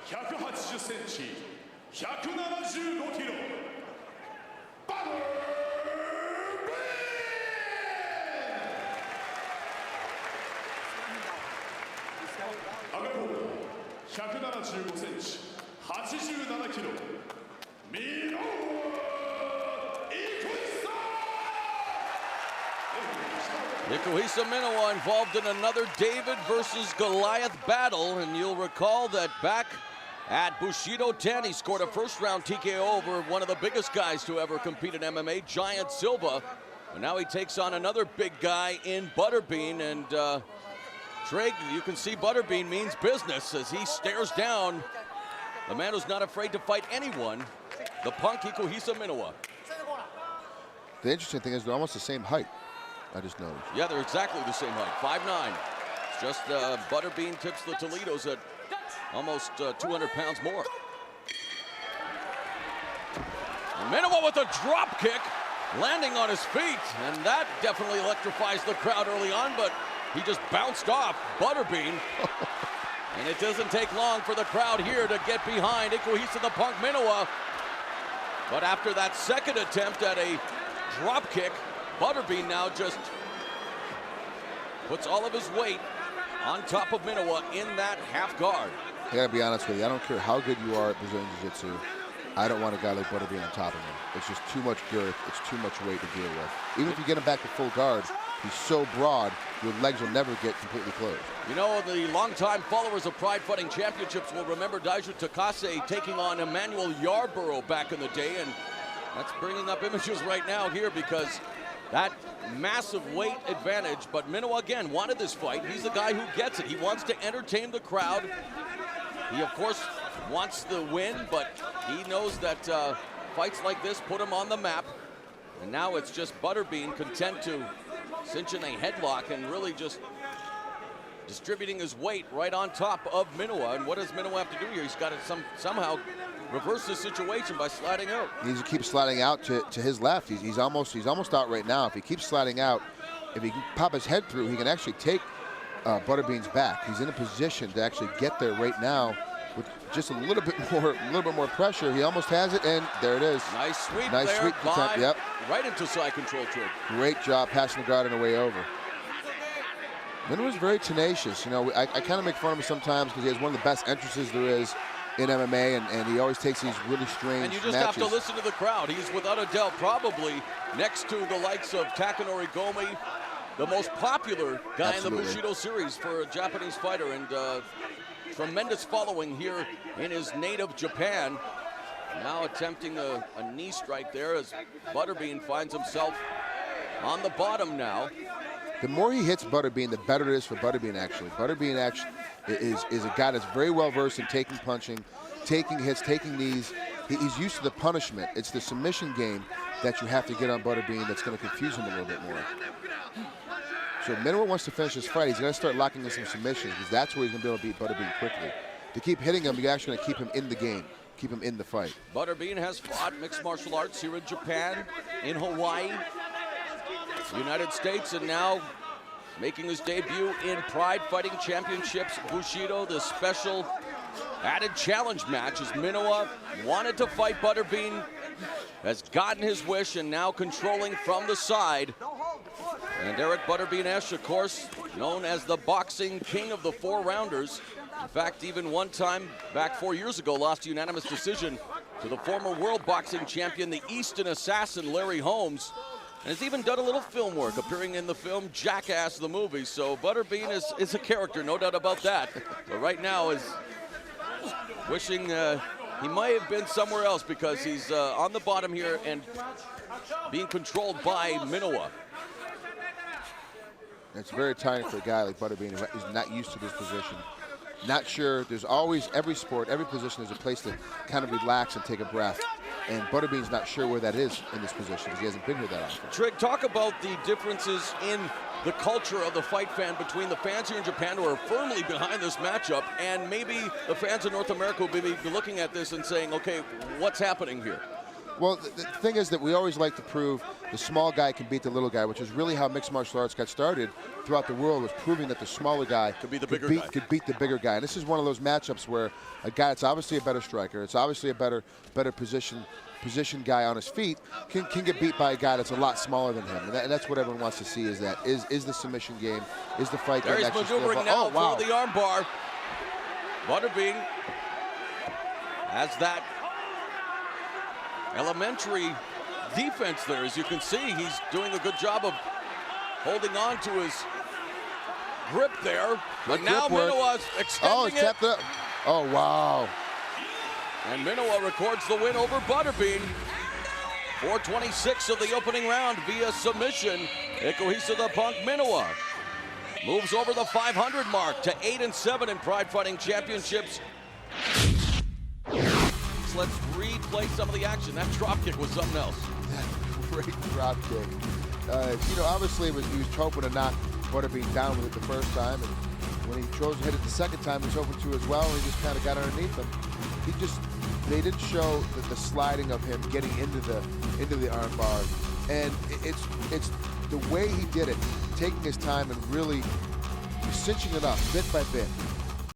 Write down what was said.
180センチ、175キロ。赤コーナー175センチ、87キロ。Ikuhisa Minowa involved in another David versus Goliath battle, and you'll recall that back at Bushido 10, he scored a first-round TKO over one of the biggest guys to ever compete in MMA, Giant Silva. And now he takes on another big guy in Butterbean, and Trig, you can see Butterbean means business as he stares down the man who's not afraid to fight anyone, the punk Ikuhisa Minowa. The interesting thing is they're almost the same height. I just noticed. Yeah, they're exactly the same height, 5'9". It's just Butterbean tips the Toledos at almost 200 pounds more. And Minowa with a drop kick, landing on his feet, and that definitely electrifies the crowd early on, but he just bounced off Butterbean. And it doesn't take long for the crowd here to get behind Ikuhisa the Punk Minowa. But after that second attempt at a drop kick, Butterbean now just puts all of his weight on top of Minowa in that half guard. I gotta be honest with you, I don't care how good you are at Brazilian Jiu-Jitsu, I don't want a guy like Butterbean on top of him. It's just too much girth, it's too much weight to deal with. Even if you get him back to full guard, he's so broad, your legs will never get completely closed. You know, the longtime followers of Pride Fighting Championships will remember Daiju Takase taking on Emmanuel Yarborough back in the day, and that's bringing up images right now here because that massive weight advantage, but Minowa again wanted this fight. He's the guy who gets it. He wants to entertain the crowd. He, of course, wants the win, but he knows that fights like this put him on the map. And now it's just Butterbean content to cinch in a headlock and really just distributing his weight right on top of Minowa. And what does Minowa have to do here? He's got to somehow reverse the situation by sliding out. He needs to keep sliding out to his left. He's almost out right now. If he keeps sliding out, if he can pop his head through, he can actually take Butterbean's back. He's in a position to actually get there right now with just a little bit more pressure. He almost has it, and there it is. Nice sweep nice there. Sweep attempt. Yep. Right into side control trick. Great job passing the guard on the way over. Minowa's very tenacious. You know, I kind of make fun of him sometimes because he has one of the best entrances there is in MMA, and he always takes these really strange And you just matches. have to listen to the crowd. He's without a doubt probably next to the likes of Takanori Gomi, the most popular guy Absolutely. in the Bushido series for a Japanese fighter, and tremendous following here in his native Japan. Now attempting a knee strike there as Butterbean finds himself on the bottom now. The more he hits Butterbean, the better it is for Butterbean, actually. Butterbean actually is a guy that's very well versed in taking punching, taking hits, taking knees. He's used to the punishment. It's the submission game that you have to get on Butterbean that's going to confuse him a little bit more. So if Minowa wants to finish this fight, he's going to start locking in some submissions because that's where he's going to be able to beat Butterbean quickly. To keep hitting him, you're actually going to keep him in the game, keep him in the fight. Butterbean has fought mixed martial arts here in Japan, in Hawaii, United States, and now making his debut in Pride Fighting Championships Bushido, the special added challenge match as Minowa wanted to fight Butterbean, has gotten his wish, and now controlling from the side. And Eric Butterbean Esch, of course, known as the boxing king of the 4-rounders. In fact, even one time back 4 years ago, lost a unanimous decision to the former world boxing champion, the Easton assassin, Larry Holmes. And has even done a little film work, appearing in the film Jackass the movie. So Butterbean is a character, no doubt about that. But right now is wishing he might have been somewhere else because he's on the bottom here and being controlled by Minowa. It's very tiring for a guy like Butterbean who's not used to this position. Not sure, there's always, every sport, every position is a place to kind of relax and take a breath. And Butterbean's not sure where that is in this position because he hasn't been here that often. Trig, talk about the differences in the culture of the fight fan between the fans here in Japan who are firmly behind this matchup and maybe the fans in North America will be looking at this and saying, okay, what's happening here? Well, the thing is that we always like to prove the small guy can beat the little guy, which is really how mixed martial arts got started throughout the world, was proving that the smaller guy could beat the bigger guy. And this is one of those matchups where a guy that's obviously a better striker, it's obviously a better position guy on his feet, can get beat by a guy that's a lot smaller than him. And that's what everyone wants to see, is that is the submission game, is the fight game. There he's maneuvering now for the armbar. Butterbean has that elementary defense there. As you can see, he's doing a good job of holding on to his grip there. But now Minowa's extending it. Tapped up. Oh, wow. And Minowa records the win over Butterbean. 4:26 of the opening round via submission. Ikuhisa the Punk Minowa moves over the 500 mark to 8-7 in Pride Fighting Championships. Let's replay some of the action. That drop kick was something else. Great drop kick. Obviously he was hoping to knock Butterbean down with it the first time, and when he chose to hit it the second time, he was hoping to as well, and he just kind of got underneath him. They didn't show the sliding of him getting into the arm bar, and it's the way he did it, taking his time and really cinching it up bit by bit.